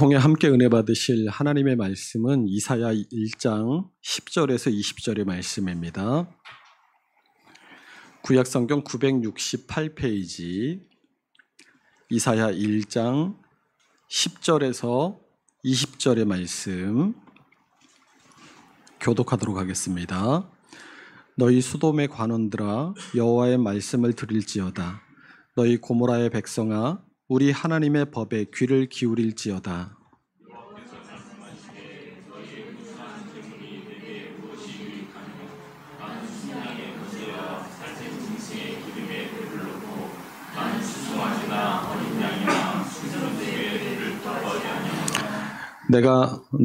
통해 함께 은혜 받으실 하나님의 말씀은 이사야 1장 10절에서 20절의 말씀입니다. 구약성경 968페이지 이사야 1장 10절에서 20절의 말씀 교독하도록 하겠습니다. 너희 소돔의 관원들아 여호와의 말씀을 들을지어다. 너희 고모라의 백성아 우리 하나님의 법에 귀를 기울일지어다.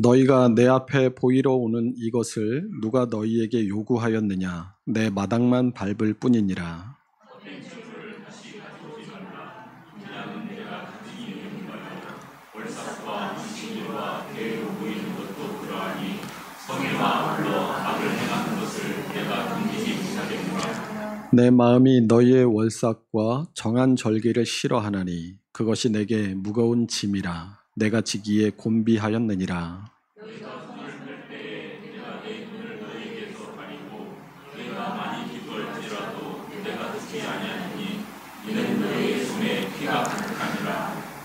너희가 내 앞에 보이러 오는 이것을 누가 너희에게 요구하였느냐? 내 마당만 밟을 뿐이니라. 내 마음이 너희의 월삭과 정한 절기를 싫어하나니 그것이 내게 무거운 짐이라. 내가 지기에 곤비하였느니라.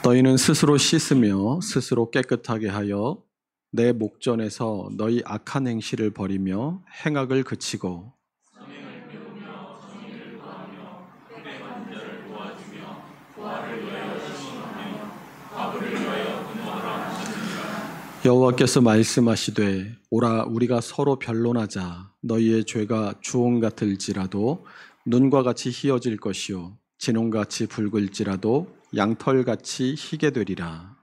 너희는 스스로 씻으며 스스로 깨끗하게 하여 내 목전에서 너희 악한 행실을 버리며 행악을 그치고 여호와께서 말씀하시되 오라 우리가 서로 변론하자. 너희의 죄가 주홍 같을지라도 눈과 같이 희어질 것이요 진홍같이 붉을지라도 양털같이 희게 되리라.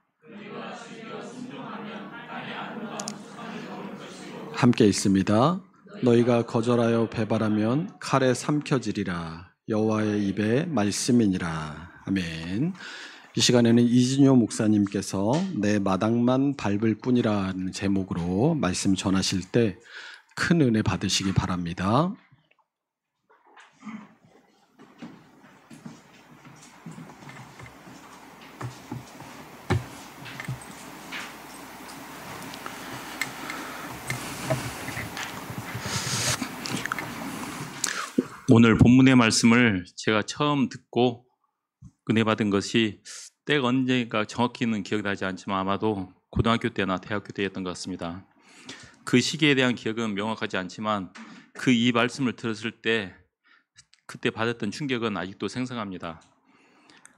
함께 있습니다. 너희가 거절하여 배발하면 칼에 삼켜지리라. 여호와의 입의 말씀이니라. 아멘. 이 시간에는 이진효 목사님께서 내 마당만 밟을 뿐이라는 제목으로 말씀 전하실 때 큰 은혜 받으시기 바랍니다. 오늘 본문의 말씀을 제가 처음 듣고 은혜 받은 것이 때가 언제가 정확히는 기억나지 않지만 아마도 고등학교 때나 대학교 때였던 것 같습니다. 그 시기에 대한 기억은 명확하지 않지만 그 이 말씀을 들었을 때 그때 받았던 충격은 아직도 생생합니다.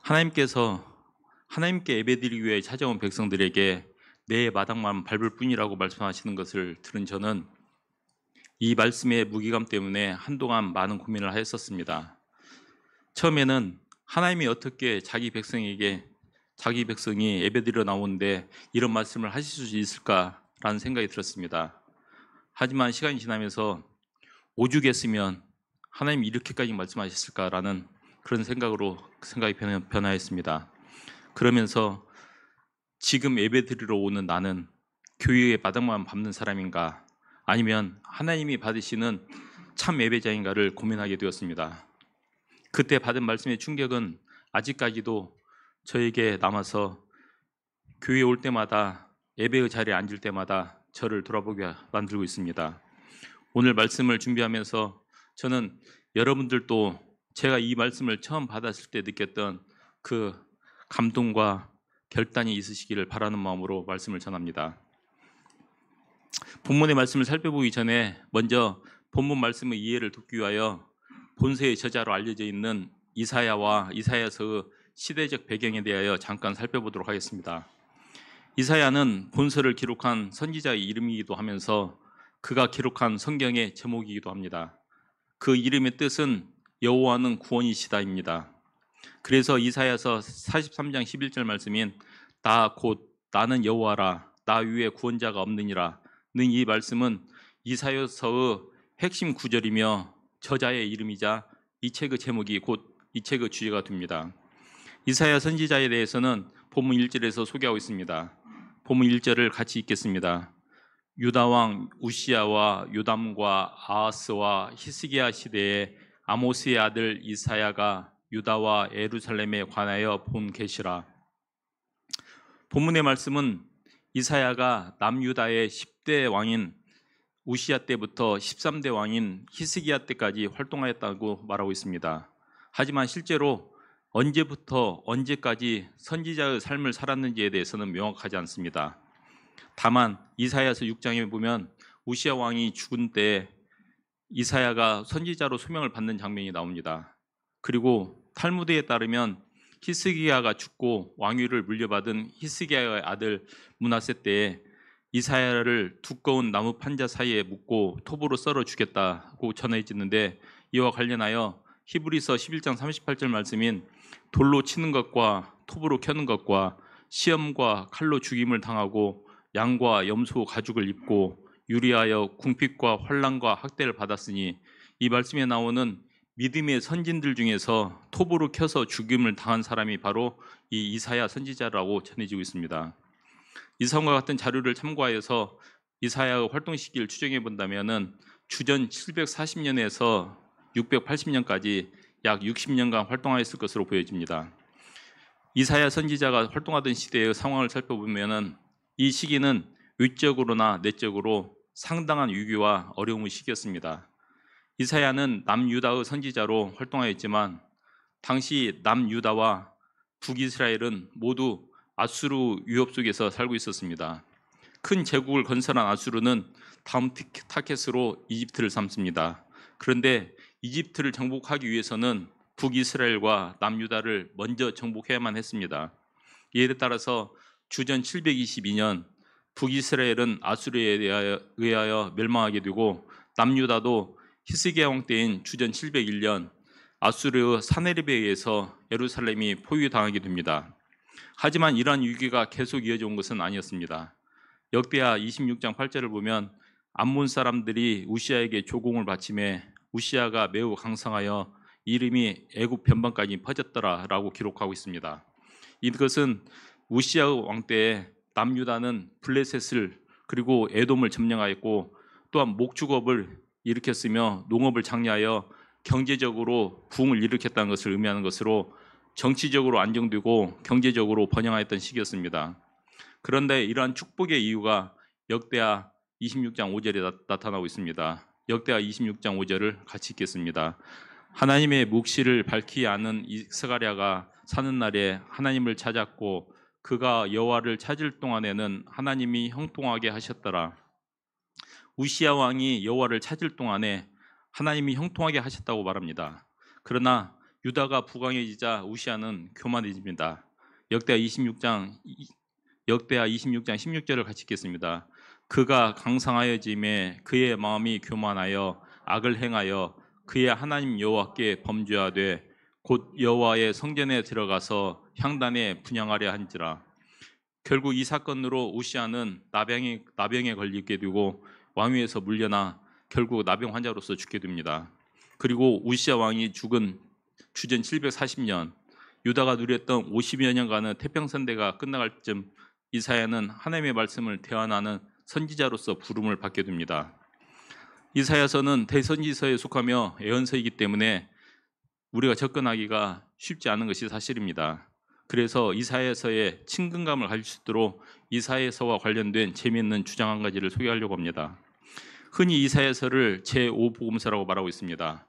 하나님께 예배드리기 위해 찾아온 백성들에게 내 마당만 밟을 뿐이라고 말씀하시는 것을 들은 저는 이 말씀의 무게감 때문에 한동안 많은 고민을 하였었습니다. 처음에는 하나님이 어떻게 자기 백성이 예배드리러 나오는데 이런 말씀을 하실 수 있을까라는 생각이 들었습니다. 하지만 시간이 지나면서 오죽했으면 하나님이 이렇게까지 말씀하셨을까라는 그런 생각이 변화했습니다. 그러면서 지금 예배드리러 오는 나는 교회의 마당만 밟는 사람인가 아니면 하나님이 받으시는 참 예배자인가를 고민하게 되었습니다. 그때 받은 말씀의 충격은 아직까지도 저에게 남아서 교회에 올 때마다 예배의 자리에 앉을 때마다 저를 돌아보게 만들고 있습니다. 오늘 말씀을 준비하면서 저는 여러분들도 제가 이 말씀을 처음 받았을 때 느꼈던 그 감동과 결단이 있으시기를 바라는 마음으로 말씀을 전합니다. 본문의 말씀을 살펴보기 전에 먼저 본문 말씀의 이해를 돕기 위하여 본서의 저자로 알려져 있는 이사야와 이사야서의 시대적 배경에 대하여 잠깐 살펴보도록 하겠습니다. 이사야는 본서를 기록한 선지자의 이름이기도 하면서 그가 기록한 성경의 제목이기도 합니다. 그 이름의 뜻은 여호와는 구원이시다입니다. 그래서 이사야서 43장 11절 말씀인 나 곧 나는 여호와라 나 위에 구원자가 없느니라 는 이 말씀은 이사야서의 핵심 구절이며 저자의 이름이자 이 책의 제목이 곧 이 책의 주제가 됩니다. 이사야 선지자에 대해서는 본문 1절에서 소개하고 있습니다. 본문 1절을 같이 읽겠습니다. 유다 왕 우시야와 요담과 아하스와 히스기야 시대에 아모스의 아들 이사야가 유다와 예루살렘에 관하여 본 계시라. 본문의 말씀은 이사야가 남유다의 10대 왕인 우시야 때부터 13대 왕인 히스기야 때까지 활동하였다고 말하고 있습니다. 하지만 실제로 언제부터 언제까지 선지자의 삶을 살았는지에 대해서는 명확하지 않습니다. 다만 이사야서 6장에 보면 우시야 왕이 죽은 때 이사야가 선지자로 소명을 받는 장면이 나옵니다. 그리고 탈무드에 따르면 히스기야가 죽고 왕위를 물려받은 히스기야의 아들 므낫세 때에 이사야를 두꺼운 나무 판자 사이에 묶고 톱으로 썰어 주겠다고 전해지는데, 이와 관련하여 히브리서 11장 38절 말씀인 돌로 치는 것과 톱으로 켜는 것과 시험과 칼로 죽임을 당하고 양과 염소 가죽을 입고 유리하여 궁핍과 환난과 학대를 받았으니, 이 말씀에 나오는 믿음의 선진들 중에서 톱으로 켜서 죽임을 당한 사람이 바로 이 이사야 선지자라고 전해지고 있습니다. 이사와 같은 자료를 참고하여서 이사야의 활동 시기를 추정해 본다면은 주전 740년에서 680년까지 약 60년간 활동하였을 것으로 보여집니다. 이사야 선지자가 활동하던 시대의 상황을 살펴보면은 이 시기는 외적으로나 내적으로 상당한 위기와 어려움의 시기였습니다. 이사야는 남유다의 선지자로 활동하였지만 당시 남유다와 북이스라엘은 모두 아수르 위협 속에서 살고 있었습니다. 큰 제국을 건설한 아수르는 다음 타켓으로 이집트를 삼습니다. 그런데 이집트를 정복하기 위해서는 북이스라엘과 남유다를 먼저 정복해야만 했습니다. 이에 따라서 주전 722년 북이스라엘은 아수르에 의하여 멸망하게 되고, 남유다도 히스기야 왕 때인 주전 701년 아수르 사네립에 의해서 예루살렘이 포위당하게 됩니다. 하지만 이러한 위기가 계속 이어져 온 것은 아니었습니다. 역대하 26장 8절을 보면 암몬 사람들이 우시아에게 조공을 바치매 우시아가 매우 강성하여 이름이 애굽 변방까지 퍼졌더라라고 기록하고 있습니다. 이것은 우시아 왕 때에 남유다는 블레셋을 그리고 에돔을 점령하였고, 또한 목축업을 일으켰으며 농업을 장려하여 경제적으로 부흥을 일으켰다는 것을 의미하는 것으로 정치적으로 안정되고 경제적으로 번영하였던 시기였습니다. 그런데 이러한 축복의 이유가 역대하 26장 5절에 나타나고 있습니다. 역대하 26장 5절을 같이 읽겠습니다. 하나님의 묵시를 밝히 아는 스가랴가 사는 날에 하나님을 찾았고 그가 여호와를 찾을 동안에는 하나님이 형통하게 하셨더라. 우시야 왕이 여호와를 찾을 동안에 하나님이 형통하게 하셨다고 말합니다. 그러나 유다가 부강해지자 우시야는 교만해집니다. 역대하 26장 16절을 같이 읽겠습니다. 그가 강상하여짐에 그의 마음이 교만하여 악을 행하여 그의 하나님 여호와께 범죄하되 곧 여호와의 성전에 들어가서 향단에 분향하려 한지라. 결국 이 사건으로 우시야는 나병에 걸리게 되고 왕위에서 물려나 결국 나병 환자로서 죽게 됩니다. 그리고 우시야 왕이 죽은 주전 740년 유다가 누렸던 50여 년간의 태평선대가 끝나갈 쯤 이사야는 하나님의 말씀을 대언하는 선지자로서 부름을 받게 됩니다. 이사야서는 대선지서에 속하며 예언서이기 때문에 우리가 접근하기가 쉽지 않은 것이 사실입니다. 그래서 이사야서에 친근감을 가질 수 있도록 이사야서와 관련된 재미있는 주장 한 가지를 소개하려고 합니다. 흔히 이사야서를 제5복음서라고 말하고 있습니다.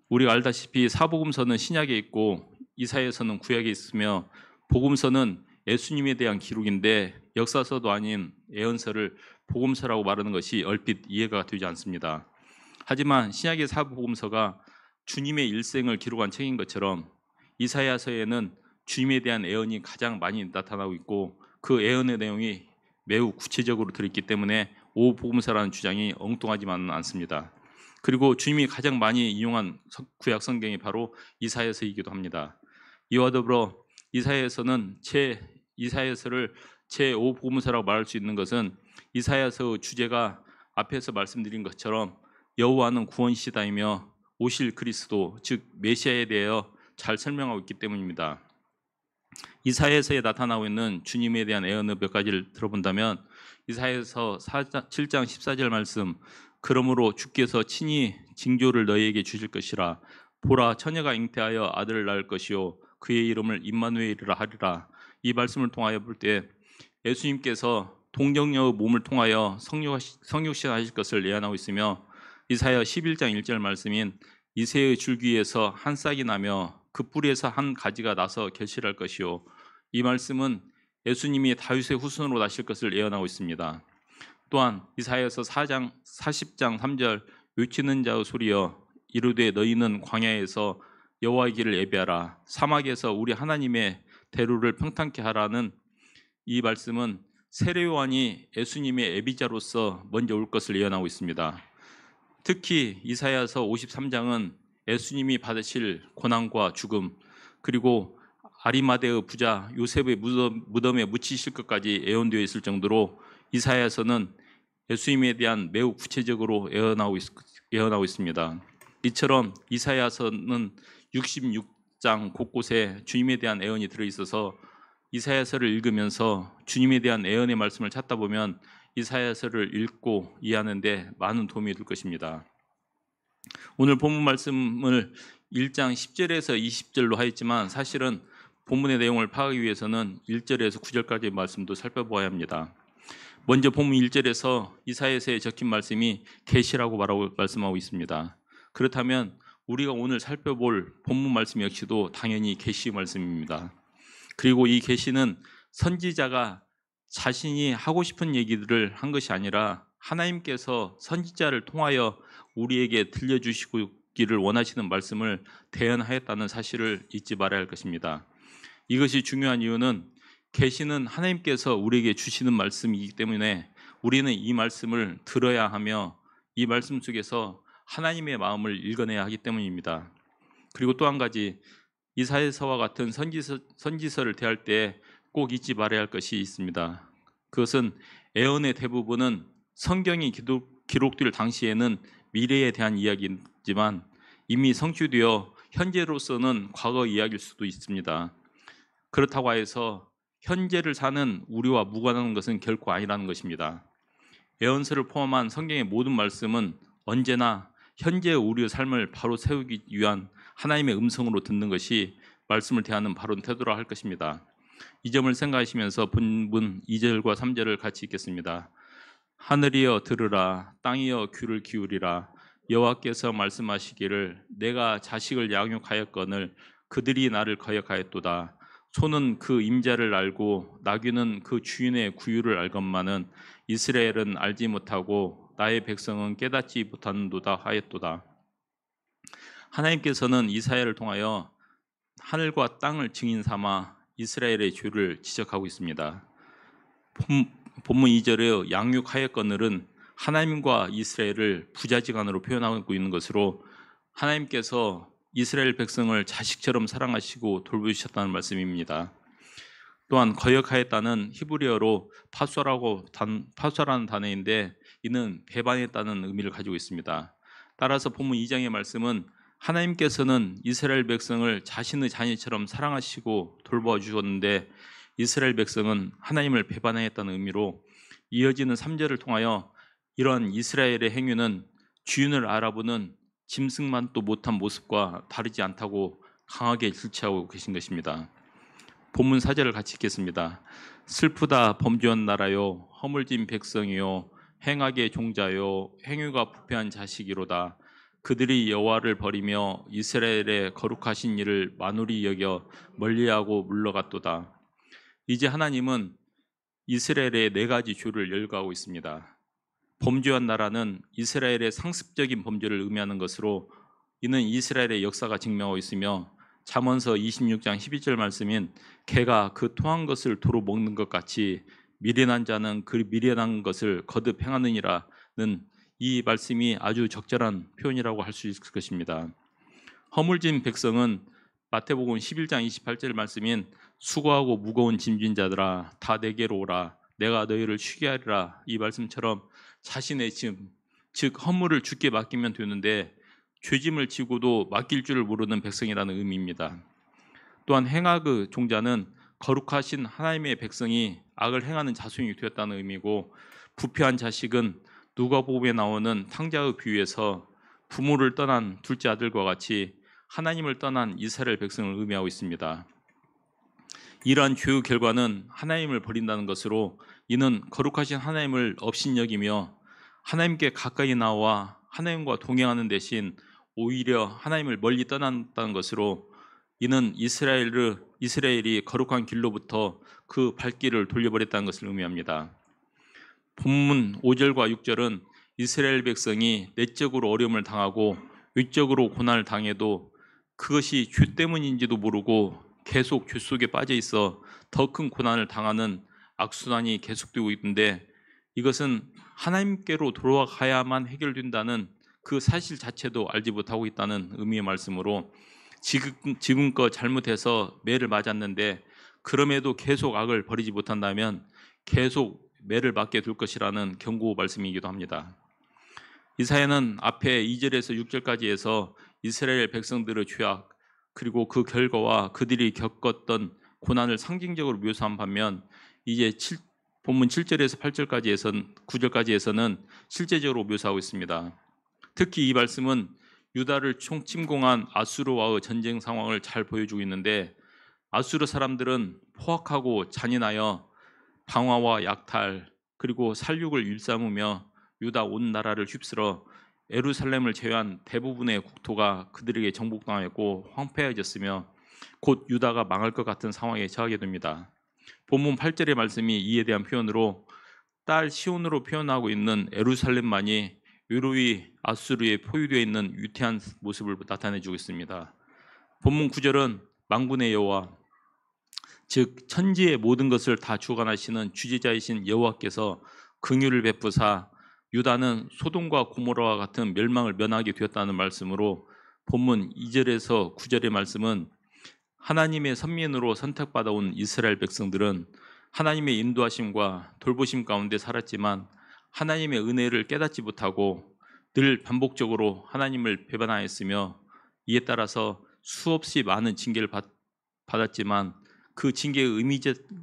우리가 알다시피 사복음서는 신약에 있고 이사야서는 구약에 있으며, 복음서는 예수님에 대한 기록인데 역사서도 아닌 예언서를 복음서라고 말하는 것이 얼핏 이해가 되지 않습니다. 하지만 신약의 사복음서가 주님의 일생을 기록한 책인 것처럼 이사야서에는 주님에 대한 예언이 가장 많이 나타나고 있고 그 예언의 내용이 매우 구체적으로 들어있기 때문에 오복음서라는 주장이 엉뚱하지만은 않습니다. 그리고 주님이 가장 많이 인용한 구약 성경이 바로 이사야서이기도 합니다. 이와 더불어 이사야서를 제5복음서라고 말할 수 있는 것은 이사야서의 주제가 앞에서 말씀드린 것처럼 여호와는 구원시다이며 오실 그리스도 즉 메시아에 대하여 잘 설명하고 있기 때문입니다. 이사야서에 나타나고 있는 주님에 대한 예언의 몇 가지를 들어본다면 이사야서 7장 14절 말씀, 그러므로 주께서 친히 징조를 너희에게 주실 것이라. 보라, 처녀가 잉태하여 아들을 낳을 것이요 그의 이름을 임마누엘이라 하리라. 이 말씀을 통하여 볼 때 예수님께서 동정녀의 몸을 통하여 성육신하실 것을 예언하고 있으며 이사야 11장 1절 말씀인 이새의 줄기에서 한 싹이 나며 그 뿌리에서 한 가지가 나서 결실할 것이요, 이 말씀은 예수님이 다윗의 후손으로 나실 것을 예언하고 있습니다. 또한 이사야서 4장 40장 3절 외치는 자의 소리여 이르되 너희는 광야에서 여호와의 길을 예비하라, 사막에서 우리 하나님의 대로를 평탄케 하라는 이 말씀은 세례 요한이 예수님의 예비자로서 먼저 올 것을 예언하고 있습니다. 특히 이사야서 53장은 예수님이 받으실 고난과 죽음, 그리고 아리마대의 부자 요셉의 무덤에 묻히실 것까지 예언되어 있을 정도로 이사야서는 예수님에 대한 매우 구체적으로 예언하고 있습니다. 이처럼 이사야서는 66장 곳곳에 주님에 대한 예언이 들어있어서 이사야서를 읽으면서 주님에 대한 예언의 말씀을 찾다 보면 이사야서를 읽고 이해하는데 많은 도움이 될 것입니다. 오늘 본문 말씀을 1장 10절에서 20절로 하였지만 사실은 본문의 내용을 파악하기 위해서는 1절에서 9절까지의 말씀도 살펴보아야 합니다. 먼저 본문 1절에서 이사야서에 적힌 말씀이 계시라고 말씀하고 있습니다. 그렇다면 우리가 오늘 살펴볼 본문 말씀 역시도 당연히 계시 말씀입니다. 그리고 이 계시는 선지자가 자신이 하고 싶은 얘기들을 한 것이 아니라 하나님께서 선지자를 통하여 우리에게 들려주시기를 원하시는 말씀을 대언하였다는 사실을 잊지 말아야 할 것입니다. 이것이 중요한 이유는 계시는 하나님께서 우리에게 주시는 말씀이기 때문에 우리는 이 말씀을 들어야 하며 이 말씀 속에서 하나님의 마음을 읽어내야 하기 때문입니다. 그리고 또 한 가지, 이사야서와 같은 선지서를 대할 때 꼭 잊지 말아야 할 것이 있습니다. 그것은 예언의 대부분은 성경이 기록될 당시에는 미래에 대한 이야기이지만 이미 성취되어 현재로서는 과거 이야기일 수도 있습니다. 그렇다고 해서 현재를 사는 우리와 무관한 것은 결코 아니라는 것입니다. 예언서를 포함한 성경의 모든 말씀은 언제나 현재의 우리의 삶을 바로 세우기 위한 하나님의 음성으로 듣는 것이 말씀을 대하는 바른 태도라 할 것입니다. 이 점을 생각하시면서 본문 2절과 3절을 같이 읽겠습니다. 하늘이여 들으라, 땅이여 귀를 기울이라. 여호와께서 말씀하시기를 내가 자식을 양육하였거늘 그들이 나를 거역하였도다. 소는 그 임자를 알고 나귀는 그 주인의 구유를 알건만은 이스라엘은 알지 못하고 나의 백성은 깨닫지 못하는도다 하였도다. 하나님께서는 이사야를 통하여 하늘과 땅을 증인 삼아 이스라엘의 죄를 지적하고 있습니다. 본문 2절의 양육하였거늘은 하나님과 이스라엘을 부자지간으로 표현하고 있는 것으로 하나님께서 이스라엘 백성을 자식처럼 사랑하시고 돌보셨다는 말씀입니다. 또한 거역하였다는 히브리어로 파수라는 단어인데 이는 배반했다는 의미를 가지고 있습니다. 따라서 본문 2장의 말씀은 하나님께서는 이스라엘 백성을 자신의 자녀처럼 사랑하시고 돌보아 주셨는데 이스라엘 백성은 하나님을 배반했다는 의미로 이어지는 3절을 통하여 이러한 이스라엘의 행위는 주인을 알아보는 짐승만도 못한 모습과 다르지 않다고 강하게 질책하고 계신 것입니다. 본문 4절을 같이 읽겠습니다. 슬프다 범죄한 나라요, 허물진 백성이요, 행악의 종자요, 행위가 부패한 자식이로다. 그들이 여호와를 버리며 이스라엘의 거룩하신 일을 만홀히 여겨 멀리하고 물러갔도다. 이제 하나님은 이스라엘의 4가지 죄를 열거하고 있습니다. 범죄한 나라는 이스라엘의 상습적인 범죄를 의미하는 것으로 이는 이스라엘의 역사가 증명하고 있으며 잠언서 26장 12절 말씀인 개가 그 토한 것을 도로 먹는 것 같이 미련한 자는 그 미련한 것을 거듭 행하느니라는 이 말씀이 아주 적절한 표현이라고 할 수 있을 것입니다. 허물진 백성은 마태복음 11장 28절 말씀인 수고하고 무거운 짐진 자들아 다 내게로 오라 내가 너희를 쉬게 하리라, 이 말씀처럼 자신의 짐, 즉 허물을 주께 맡기면 되는데 죄짐을 지고도 맡길 줄을 모르는 백성이라는 의미입니다. 또한 행악의 종자는 거룩하신 하나님의 백성이 악을 행하는 자손이 되었다는 의미고, 부패한 자식은 누가복음에 나오는 탕자의 비유에서 부모를 떠난 둘째 아들과 같이 하나님을 떠난 이스라엘 백성을 의미하고 있습니다. 이러한 죄의 결과는 하나님을 버린다는 것으로 이는 거룩하신 하나님을 업신여기며 하나님께 가까이 나와 하나님과 동행하는 대신 오히려 하나님을 멀리 떠난다는 것으로 이는 이스라엘이 거룩한 길로부터 그 발길을 돌려버렸다는 것을 의미합니다. 본문 5절과 6절은 이스라엘 백성이 내적으로 어려움을 당하고 외적으로 고난을 당해도 그것이 죄 때문인지도 모르고 계속 죄 속에 빠져 있어 더 큰 고난을 당하는 악순환이 계속되고 있는데, 이것은 하나님께로 돌아가야만 해결된다는 그 사실 자체도 알지 못하고 있다는 의미의 말씀으로, 지금껏 잘못해서 매를 맞았는데 그럼에도 계속 악을 버리지 못한다면 계속 매를 맞게 될 것이라는 경고 말씀이기도 합니다. 이사야는 앞에 2절에서 6절까지 해서 이스라엘 백성들의 죄악 그리고 그 결과와 그들이 겪었던 고난을 상징적으로 묘사한 반면, 이제 본문 7절에서 9절까지에서는 실제적으로 묘사하고 있습니다. 특히 이 말씀은 유다를 총침공한 아수르와의 전쟁 상황을 잘 보여주고 있는데, 아수르 사람들은 포악하고 잔인하여 방화와 약탈 그리고 살육을 일삼으며 유다 온 나라를 휩쓸어 예루살렘을 제외한 대부분의 국토가 그들에게 정복당했고 황폐해졌으며 곧 유다가 망할 것 같은 상황에 처하게 됩니다. 본문 8절의 말씀이 이에 대한 표현으로 딸 시온으로 표현하고 있는 예루살렘만이 외로이 아수르에 포위되어 있는 위태한 모습을 나타내주고 있습니다. 본문 9절은 만군의 여호와, 즉 천지의 모든 것을 다 주관하시는 주재자이신 여호와께서 긍휼을 베푸사 유다는 소돔과 고모라와 같은 멸망을 면하게 되었다는 말씀으로, 본문 2절에서 9절의 말씀은 하나님의 선민으로 선택받아온 이스라엘 백성들은 하나님의 인도하심과 돌보심 가운데 살았지만 하나님의 은혜를 깨닫지 못하고 늘 반복적으로 하나님을 배반하였으며, 이에 따라서 수없이 많은 징계를 받았지만 그 징계의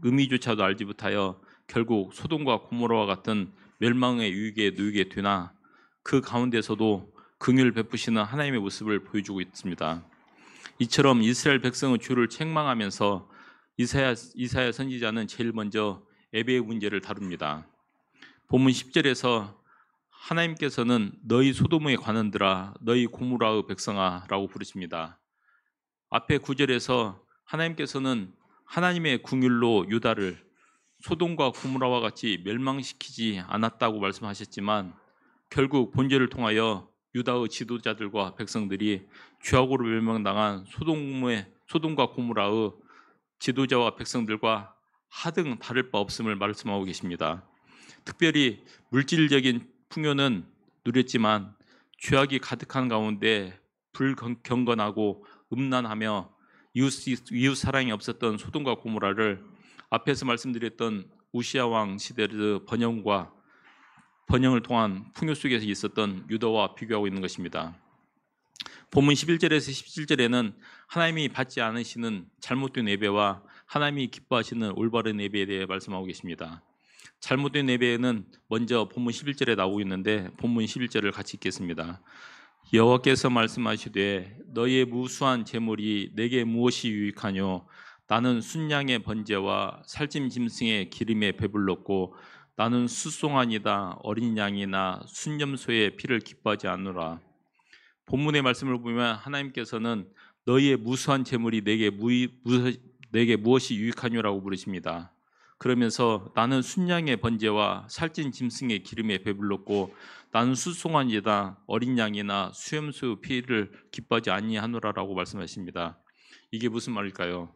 의미조차도 알지 못하여 결국 소돔과 고모라와 같은 멸망의 유익에 놓이게 되나, 그 가운데서도 긍휼을 베푸시는 하나님의 모습을 보여주고 있습니다. 이처럼 이스라엘 백성의 죄를 책망하면서 이사야 선지자는 제일 먼저 예배의 문제를 다룹니다. 본문 10절에서 하나님께서는 너희 소돔의 관원들아, 너희 고모라의 백성아라고 부르십니다. 앞에 9절에서 하나님께서는 하나님의 긍휼로 유다를 소돔과 고모라와 같이 멸망시키지 않았다고 말씀하셨지만, 결국 본절을 통하여 유다의 지도자들과 백성들이 죄악으로 멸망당한 소돔과 고모라의 지도자와 백성들과 하등 다를 바 없음을 말씀하고 계십니다. 특별히 물질적인 풍요는 누렸지만 죄악이 가득한 가운데 불경건하고 음란하며 이웃 사랑이 없었던 소돔과 고모라를 앞에서 말씀드렸던 우시아 왕 시대의 번영을 통한 풍요 속에서 있었던 유다와 비교하고 있는 것입니다. 본문 11절에서 17절에는 하나님이 받지 않으시는 잘못된 예배와 하나님이 기뻐하시는 올바른 예배에 대해 말씀하고 계십니다. 잘못된 예배는 먼저 본문 11절에 나오고 있는데, 본문 11절을 같이 읽겠습니다. 여호와께서 말씀하시되 너희의 무수한 재물이 내게 무엇이 유익하뇨? 나는 순양의 번제와 살찜 짐승의 기름에 배불렀고 나는 숫송아니다 어린 양이나 순염소의 피를 기뻐하지 않노라. 본문의 말씀을 보면 하나님께서는 너희의 무수한 재물이 내게 무엇이 유익하뇨라고 부르십니다. 그러면서 나는 순양의 번제와 살찐 짐승의 기름에 배불렀고 나는 숫송아니다 어린 양이나 수염소 피를 기뻐하지 아니하노라라고 말씀하십니다. 이게 무슨 말일까요?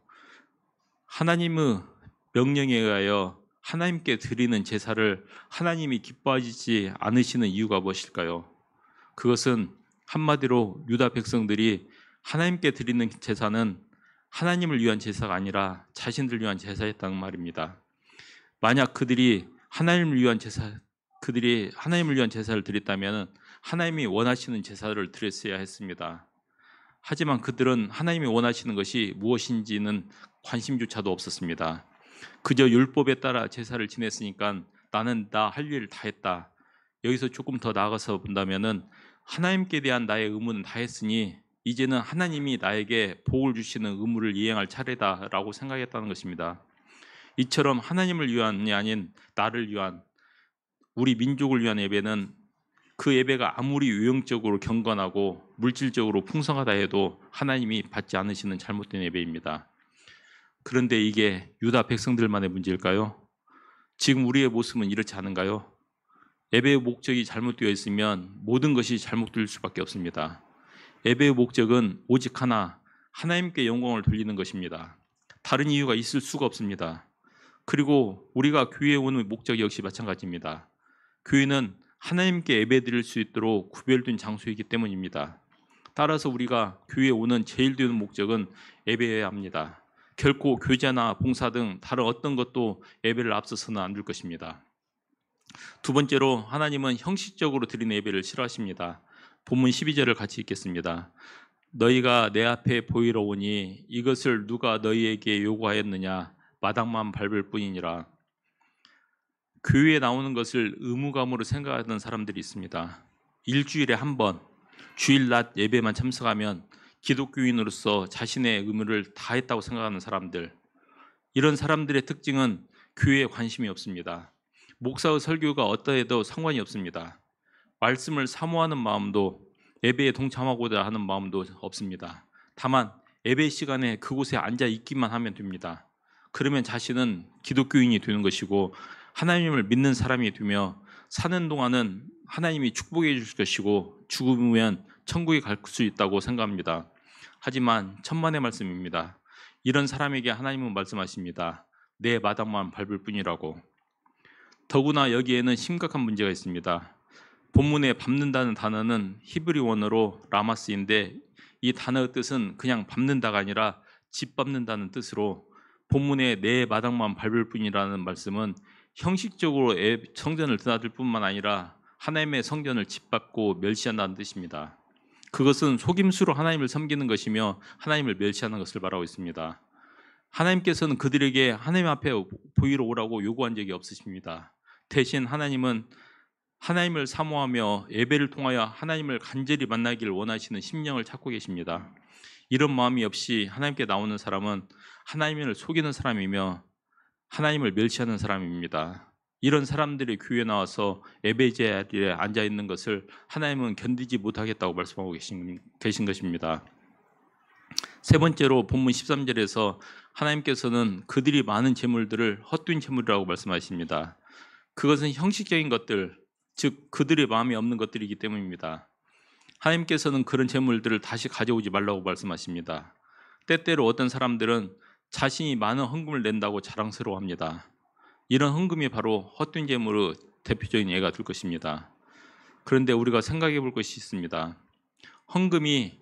하나님의 명령에 의하여 하나님께 드리는 제사를 하나님이 기뻐하지 않으시는 이유가 무엇일까요? 그것은 한마디로 유다 백성들이 하나님께 드리는 제사는 하나님을 위한 제사가 아니라 자신들 위한 제사였다는 말입니다. 만약 그들이 하나님을 위한 제사를 드렸다면 하나님이 원하시는 제사를 드렸어야 했습니다. 하지만 그들은 하나님이 원하시는 것이 무엇인지는 관심조차도 없었습니다. 그저 율법에 따라 제사를 지냈으니까 나는 나 할 일 다 했다. 여기서 조금 더 나아가서 본다면은 하나님께 대한 나의 의무는 다 했으니 이제는 하나님이 나에게 복을 주시는 의무를 이행할 차례다라고 생각했다는 것입니다. 이처럼 하나님을 위한이 아닌 나를 위한, 우리 민족을 위한 예배는 그 예배가 아무리 외형적으로 경건하고 물질적으로 풍성하다 해도 하나님이 받지 않으시는 잘못된 예배입니다. 그런데 이게 유다 백성들만의 문제일까요? 지금 우리의 모습은 이렇지 않은가요? 예배의 목적이 잘못되어 있으면 모든 것이 잘못될 수밖에 없습니다. 예배의 목적은 오직 하나, 하나님께 영광을 돌리는 것입니다. 다른 이유가 있을 수가 없습니다. 그리고 우리가 교회에 오는 목적 역시 마찬가지입니다. 교회는 하나님께 예배드릴 수 있도록 구별된 장소이기 때문입니다. 따라서 우리가 교회에 오는 제일 되는 목적은 예배여야 합니다. 결코 교제나 봉사 등 다른 어떤 것도 예배를 앞서서는 안 될 것입니다. 두 번째로 하나님은 형식적으로 드리는 예배를 싫어하십니다. 본문 12절을 같이 읽겠습니다. 너희가 내 앞에 보이러 오니 이것을 누가 너희에게 요구하였느냐? 마당만 밟을 뿐이니라. 교회에 나오는 것을 의무감으로 생각하는 사람들이 있습니다. 일주일에 한 번, 주일 낮 예배만 참석하면 기독교인으로서 자신의 의무를 다했다고 생각하는 사람들. 이런 사람들의 특징은 교회에 관심이 없습니다. 목사의 설교가 어떠해도 상관이 없습니다. 말씀을 사모하는 마음도, 예배에 동참하고자 하는 마음도 없습니다. 다만 예배 시간에 그곳에 앉아 있기만 하면 됩니다. 그러면 자신은 기독교인이 되는 것이고 하나님을 믿는 사람이 되며 사는 동안은 하나님이 축복해 주실 것이고 죽으면 천국에 갈 수 있다고 생각합니다. 하지만 천만의 말씀입니다. 이런 사람에게 하나님은 말씀하십니다. 내 마당만 밟을 뿐이라고. 더구나 여기에는 심각한 문제가 있습니다. 본문에 밟는다는 단어는 히브리 원어로 라마스인데 이 단어의 뜻은 그냥 밟는다가 아니라 짓밟는다는 뜻으로 본문에 내 마당만 밟을 뿐이라는 말씀은 형식적으로 성전을 드나들 뿐만 아니라 하나님의 성전을 짓밟고 멸시한다는 뜻입니다. 그것은 속임수로 하나님을 섬기는 것이며 하나님을 멸시하는 것을 말하고 있습니다. 하나님께서는 그들에게 하나님 앞에 보이러 오라고 요구한 적이 없으십니다. 대신 하나님은 하나님을 사모하며 예배를 통하여 하나님을 간절히 만나기를 원하시는 심령을 찾고 계십니다. 이런 마음이 없이 하나님께 나오는 사람은 하나님을 속이는 사람이며 하나님을 멸시하는 사람입니다. 이런 사람들이 교회에 나와서 예배 자리에 앉아 있는 것을 하나님은 견디지 못하겠다고 말씀하고 계신 것입니다. 세 번째로 본문 13절에서 하나님께서는 그들이 많은 재물들을 헛된 재물이라고 말씀하십니다. 그것은 형식적인 것들, 즉 그들의 마음이 없는 것들이기 때문입니다. 하나님께서는 그런 재물들을 다시 가져오지 말라고 말씀하십니다. 때때로 어떤 사람들은 자신이 많은 헌금을 낸다고 자랑스러워합니다. 이런 헌금이 바로 헛된 재물의 대표적인 예가 될 것입니다. 그런데 우리가 생각해 볼 것이 있습니다. 헌금이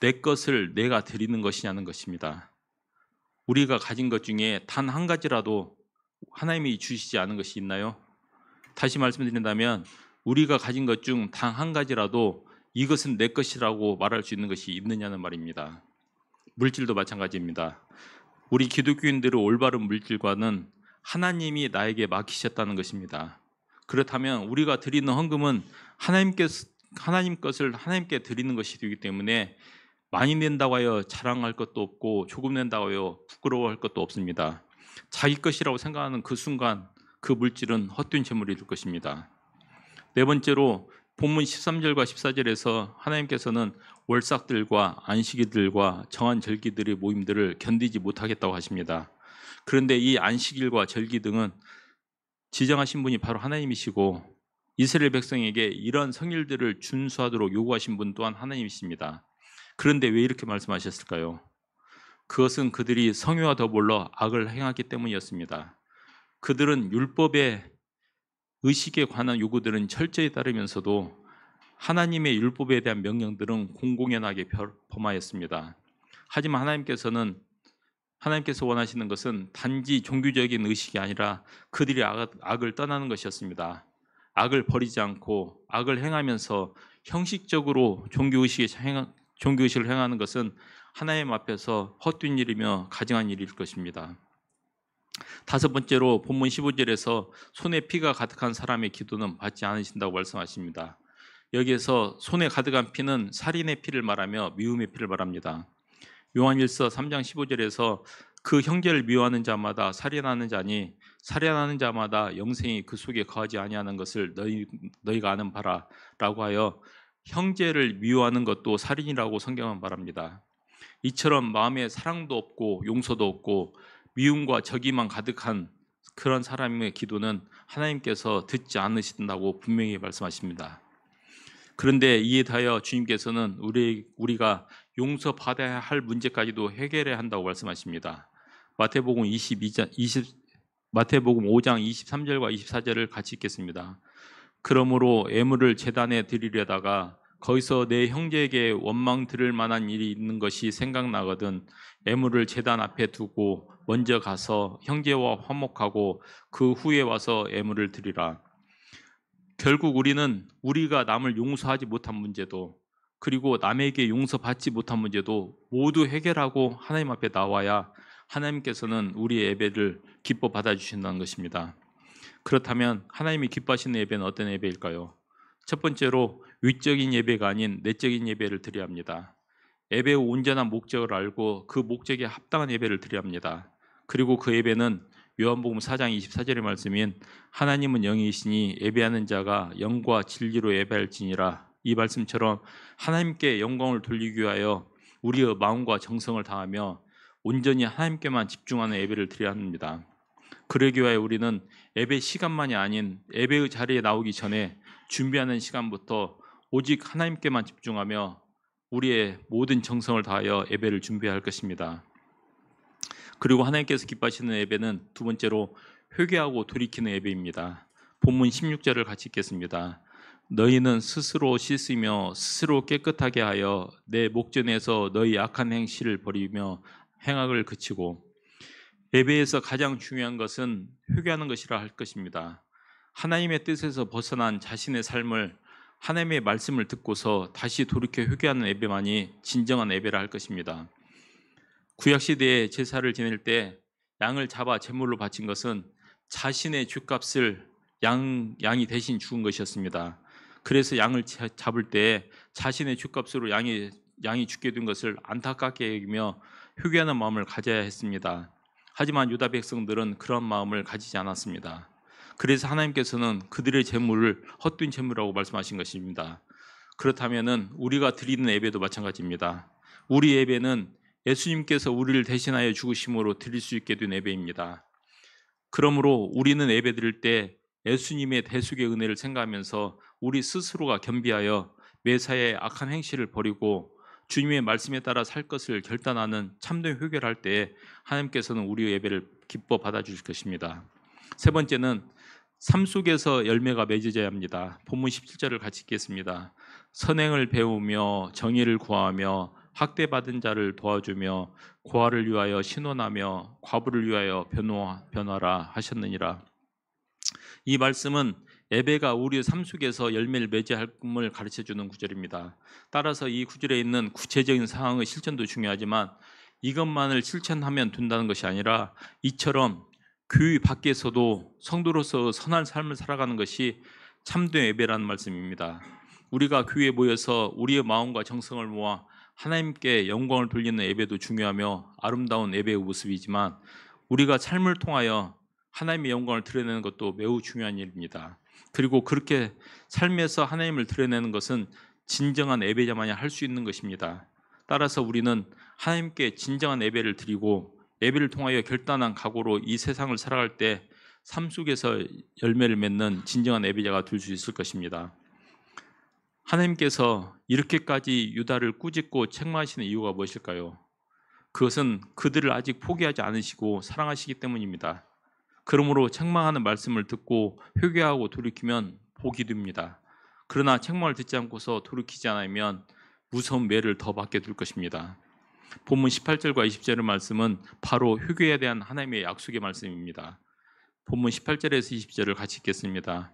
내 것을 내가 드리는 것이냐는 것입니다. 우리가 가진 것 중에 단 한 가지라도 하나님이 주시지 않은 것이 있나요? 다시 말씀드린다면 우리가 가진 것 중 단 한 가지라도 이것은 내 것이라고 말할 수 있는 것이 있느냐는 말입니다. 물질도 마찬가지입니다. 우리 기독교인들의 올바른 물질관은 하나님이 나에게 맡기셨다는 것입니다. 그렇다면 우리가 드리는 헌금은 하나님 것을 하나님께 드리는 것이 되기 때문에 많이 낸다고 하여 자랑할 것도 없고 조금 낸다고 하여 부끄러워할 것도 없습니다. 자기 것이라고 생각하는 그 순간 그 물질은 헛된 재물이 될 것입니다. 네 번째로 본문 13절과 14절에서 하나님께서는 월삭들과 안식일들과 정한 절기들의 모임들을 견디지 못하겠다고 하십니다. 그런데 이 안식일과 절기 등은 지정하신 분이 바로 하나님이시고 이스라엘 백성에게 이런 성일들을 준수하도록 요구하신 분 또한 하나님이십니다. 그런데 왜 이렇게 말씀하셨을까요? 그것은 그들이 성유와 더불어 악을 행하기 때문이었습니다. 그들은 율법의 의식에 관한 요구들은 철저히 따르면서도 하나님의 율법에 대한 명령들은 공공연하게 범하였습니다. 하지만 하나님께서 원하시는 것은 단지 종교적인 의식이 아니라 그들이 악을 떠나는 것이었습니다. 악을 버리지 않고 악을 행하면서 형식적으로 종교의식을 행하는 것은 하나님 앞에서 헛된 일이며 가증한 일일 것입니다. 다섯 번째로 본문 15절에서 손에 피가 가득한 사람의 기도는 받지 않으신다고 말씀하십니다. 여기에서 손에 가득한 피는 살인의 피를 말하며 미움의 피를 말합니다. 요한일서 3장 15절에서 그 형제를 미워하는 자마다 살인하는 자니 살인하는 자마다 영생이 그 속에 거하지 아니하는 것을 너희가 아는 바라라고 하여 형제를 미워하는 것도 살인이라고 성경은 말합니다. 이처럼 마음에 사랑도 없고 용서도 없고 미움과 적이만 가득한 그런 사람의 기도는 하나님께서 듣지 않으신다고 분명히 말씀하십니다. 그런데 이에 대하여 주님께서는 우리가 용서받아야 할 문제까지도 해결해야 한다고 말씀하십니다. 마태복음 5장 23절과 24절을 같이 읽겠습니다. 그러므로 애물을 제단에 드리려다가 거기서 내 형제에게 원망 들을 만한 일이 있는 것이 생각나거든 애물을 제단 앞에 두고 먼저 가서 형제와 화목하고 그 후에 와서 애물을 드리라. 결국 우리는 우리가 남을 용서하지 못한 문제도 그리고 남에게 용서받지 못한 문제도 모두 해결하고 하나님 앞에 나와야 하나님께서는 우리의 예배를 기뻐 받아주신다는 것입니다. 그렇다면 하나님이 기뻐하시는 예배는 어떤 예배일까요? 첫 번째로 위적인 예배가 아닌 내적인 예배를 드려야 합니다. 예배의 온전한 목적을 알고 그 목적에 합당한 예배를 드려야 합니다. 그리고 그 예배는 요한복음 4장 24절의 말씀인 하나님은 영이시니 예배하는 자가 영과 진리로 예배할지니라, 이 말씀처럼 하나님께 영광을 돌리기 위하여 우리의 마음과 정성을 다하며 온전히 하나님께만 집중하는 예배를 드려야 합니다. 그러기 위하여 우리는 예배 시간만이 아닌 예배의 자리에 나오기 전에 준비하는 시간부터 오직 하나님께만 집중하며 우리의 모든 정성을 다하여 예배를 준비할 것입니다. 그리고 하나님께서 기뻐하시는 예배는 두 번째로 회개하고 돌이키는 예배입니다. 본문 16절을 같이 읽겠습니다. 너희는 스스로 씻으며 스스로 깨끗하게 하여 내 목전에서 너희 악한 행실을 버리며 행악을 그치고. 예배에서 가장 중요한 것은 회개하는 것이라 할 것입니다. 하나님의 뜻에서 벗어난 자신의 삶을 하나님의 말씀을 듣고서 다시 돌이켜 회개하는 예배만이 진정한 예배라 할 것입니다. 구약시대에 제사를 지낼 때 양을 잡아 제물로 바친 것은 자신의 죗값을 양이 대신 죽은 것이었습니다. 그래서 양을 잡을 때 자신의 죗값으로 양이 죽게 된 것을 안타깝게 여기며 회개하는 마음을 가져야 했습니다. 하지만 유다 백성들은 그런 마음을 가지지 않았습니다. 그래서 하나님께서는 그들의 제물을 헛된 제물이라고 말씀하신 것입니다. 그렇다면 우리가 드리는 예배도 마찬가지입니다. 우리 예배는 예수님께서 우리를 대신하여 죽으심으로 드릴 수 있게 된 예배입니다. 그러므로 우리는 예배 드릴 때 예수님의 대속의 은혜를 생각하면서 우리 스스로가 겸비하여 매사에 악한 행실을 버리고 주님의 말씀에 따라 살 것을 결단하는 참된 회개를 할 때 하나님께서는 우리의 예배를 기뻐 받아주실 것입니다. 세 번째는 삶 속에서 열매가 맺어져야 합니다. 본문 17절을 같이 읽겠습니다. 선행을 배우며 정의를 구하며 학대받은 자를 도와주며 고아를 위하여 신원하며 과부를 위하여 변호하라 하셨느니라. 이 말씀은 예배가 우리의 삶 속에서 열매를 맺어야 함을 가르쳐주는 구절입니다. 따라서 이 구절에 있는 구체적인 상황의 실천도 중요하지만 이것만을 실천하면 된다는 것이 아니라 이처럼 교회 밖에서도 성도로서 선한 삶을 살아가는 것이 참된 예배라는 말씀입니다. 우리가 교회에 모여서 우리의 마음과 정성을 모아 하나님께 영광을 돌리는 예배도 중요하며 아름다운 예배의 모습이지만 우리가 삶을 통하여 하나님의 영광을 드러내는 것도 매우 중요한 일입니다. 그리고 그렇게 삶에서 하나님을 드러내는 것은 진정한 예배자만이 할 수 있는 것입니다. 따라서 우리는 하나님께 진정한 예배를 드리고 예배를 통하여 결단한 각오로 이 세상을 살아갈 때 삶 속에서 열매를 맺는 진정한 예배자가 될 수 있을 것입니다. 하나님께서 이렇게까지 유다를 꾸짖고 책망하시는 이유가 무엇일까요? 그것은 그들을 아직 포기하지 않으시고 사랑하시기 때문입니다. 그러므로 책망하는 말씀을 듣고 회개하고 돌이키면 복이 됩니다. 그러나 책망을 듣지 않고서 돌이키지 않으면 무서운 매를 더 받게 될 것입니다. 본문 18절과 20절의 말씀은 바로 회개에 대한 하나님의 약속의 말씀입니다. 본문 18절에서 20절을 같이 읽겠습니다.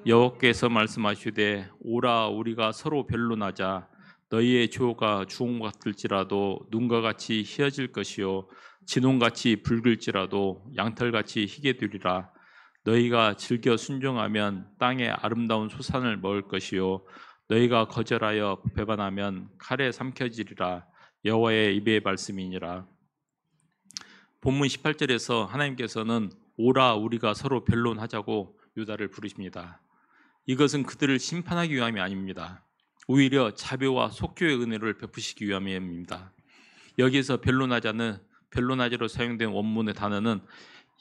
여호와께서 말씀하시되 오라 우리가 서로 변론하자. 너희의 조가 주홍 같을지라도 눈과 같이 희어질 것이요 진홍같이 붉을지라도 양털같이 희게 되리라. 너희가 즐겨 순종하면 땅의 아름다운 소산을 먹을 것이요 너희가 거절하여 배반하면 칼에 삼켜지리라. 여호와의 입의 말씀이니라. 본문 18절에서 하나님께서는 오라 우리가 서로 변론하자고 유다를 부르십니다. 이것은 그들을 심판하기 위함이 아닙니다. 오히려 자비와 속죄의 은혜를 베푸시기 위함입니다. 여기에서 변론하자로 사용된 원문의 단어는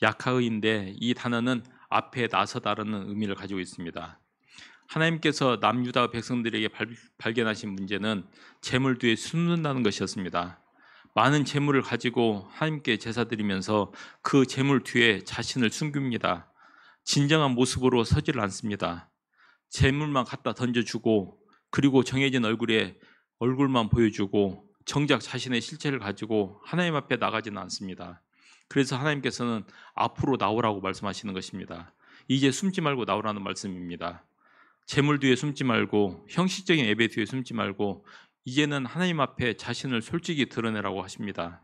야카의인데 이 단어는 앞에 나서다라는 의미를 가지고 있습니다. 하나님께서 남유다 백성들에게 발견하신 문제는 재물 뒤에 숨는다는 것이었습니다. 많은 재물을 가지고 하나님께 제사드리면서 그 재물 뒤에 자신을 숨깁니다. 진정한 모습으로 서지를 않습니다. 재물만 갖다 던져주고 그리고 정해진 얼굴만 보여주고 정작 자신의 실체를 가지고 하나님 앞에 나가지는 않습니다. 그래서 하나님께서는 앞으로 나오라고 말씀하시는 것입니다. 이제 숨지 말고 나오라는 말씀입니다. 재물 뒤에 숨지 말고 형식적인 예배 뒤에 숨지 말고 이제는 하나님 앞에 자신을 솔직히 드러내라고 하십니다.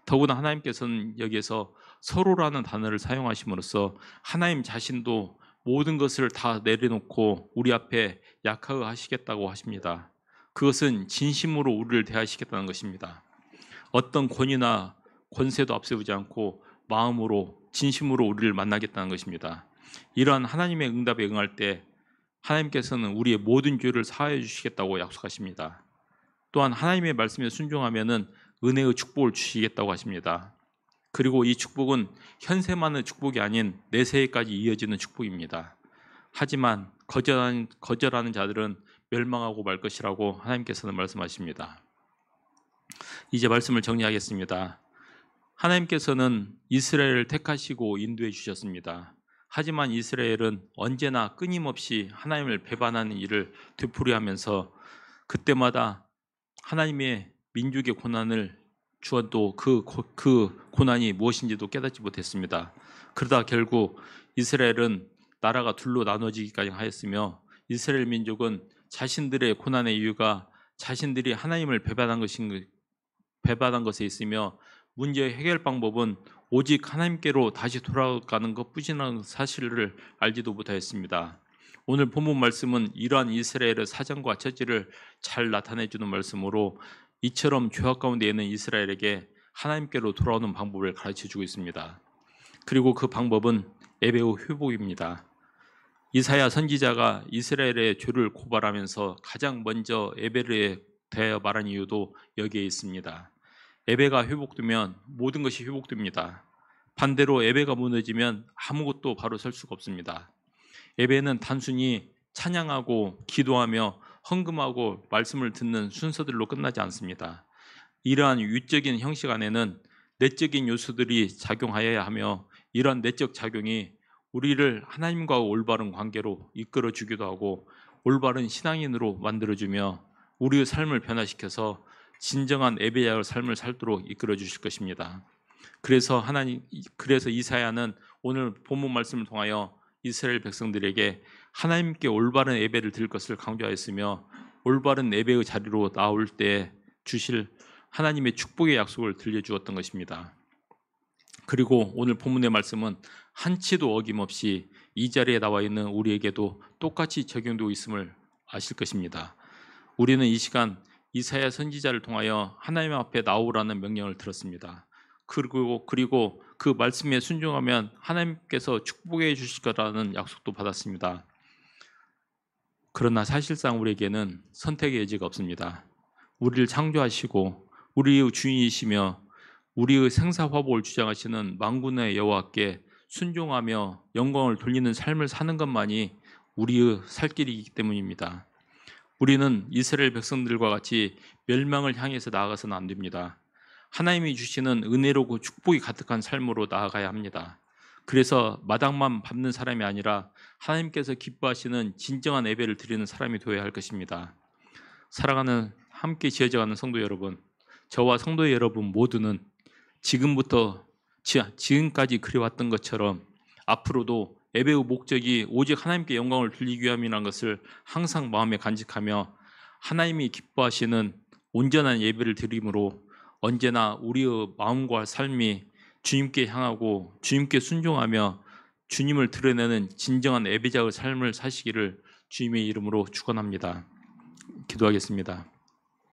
더구나 하나님께서는 여기에서 서로라는 단어를 사용하심으로써 하나님 자신도 모든 것을 다 내려놓고 우리 앞에 약하시겠다고 하십니다. 그것은 진심으로 우리를 대하시겠다는 것입니다. 어떤 권위나 권세도 앞세우지 않고 마음으로 진심으로 우리를 만나겠다는 것입니다. 이러한 하나님의 응답에 응할 때 하나님께서는 우리의 모든 죄를 사하여 주시겠다고 약속하십니다. 또한 하나님의 말씀에 순종하면은 은혜의 축복을 주시겠다고 하십니다. 그리고 이 축복은 현세만의 축복이 아닌 내세에까지 이어지는 축복입니다. 하지만 거절하는 자들은 멸망하고 말 것이라고 하나님께서는 말씀하십니다. 이제 말씀을 정리하겠습니다. 하나님께서는 이스라엘을 택하시고 인도해 주셨습니다. 하지만 이스라엘은 언제나 끊임없이 하나님을 배반하는 일을 되풀이하면서 그때마다 하나님의 민족의 고난을 주어도 그 고난이 무엇인지도 깨닫지 못했습니다. 그러다 결국 이스라엘은 나라가 둘로 나눠지기까지 하였으며 이스라엘 민족은 자신들의 고난의 이유가 자신들이 하나님을 배반한 것에 있으며 문제의 해결 방법은 오직 하나님께로 다시 돌아가는 것뿐이라는 사실을 알지도 못하였습니다. 오늘 본문 말씀은 이러한 이스라엘의 사정과 처지를 잘 나타내주는 말씀으로 이처럼 죄악 가운데 있는 이스라엘에게 하나님께로 돌아오는 방법을 가르쳐주고 있습니다. 그리고 그 방법은 예배의 회복입니다. 이사야 선지자가 이스라엘의 죄를 고발하면서 가장 먼저 예배를 대하여 말한 이유도 여기에 있습니다. 예배가 회복되면 모든 것이 회복됩니다. 반대로 예배가 무너지면 아무것도 바로 설 수가 없습니다. 예배는 단순히 찬양하고 기도하며 헌금하고 말씀을 듣는 순서들로 끝나지 않습니다. 이러한 유적인 형식 안에는 내적인 요소들이 작용하여야 하며 이러한 내적 작용이 우리를 하나님과 올바른 관계로 이끌어 주기도 하고 올바른 신앙인으로 만들어주며 우리의 삶을 변화시켜서 진정한 예배자의 삶을 살도록 이끌어 주실 것입니다. 그래서 이사야는 오늘 본문 말씀을 통하여 이스라엘 백성들에게 하나님께 올바른 예배를 드릴 것을 강조하였으며 올바른 예배의 자리로 나올 때 주실 하나님의 축복의 약속을 들려주었던 것입니다. 그리고 오늘 본문의 말씀은 한치도 어김없이 이 자리에 나와 있는 우리에게도 똑같이 적용되고 있음을 아실 것입니다. 우리는 이 시간 이사야 선지자를 통하여 하나님 앞에 나오라는 명령을 들었습니다. 그리고 그 말씀에 순종하면 하나님께서 축복해 주실 거라는 약속도 받았습니다. 그러나 사실상 우리에게는 선택의 여지가 없습니다. 우리를 창조하시고 우리의 주인이시며 우리의 생사화복을 주장하시는 만군의 여호와께 순종하며 영광을 돌리는 삶을 사는 것만이 우리의 살 길이기 때문입니다. 우리는 이스라엘 백성들과 같이 멸망을 향해서 나아가서는 안 됩니다. 하나님이 주시는 은혜로고 축복이 가득한 삶으로 나아가야 합니다. 그래서 마당만 밟는 사람이 아니라 하나님께서 기뻐하시는 진정한 예배를 드리는 사람이 되어야 할 것입니다. 사랑하는 함께 지어져가는 성도 여러분, 저와 성도 여러분 모두는 지금까지 그래왔던 것처럼 앞으로도 예배의 목적이 오직 하나님께 영광을 돌리기 위함이라는 것을 항상 마음에 간직하며 하나님이 기뻐하시는 온전한 예배를 드림으로 언제나 우리의 마음과 삶이 주님께 향하고 주님께 순종하며 주님을 드러내는 진정한 예배자의 삶을 사시기를 주님의 이름으로 축원합니다. 기도하겠습니다.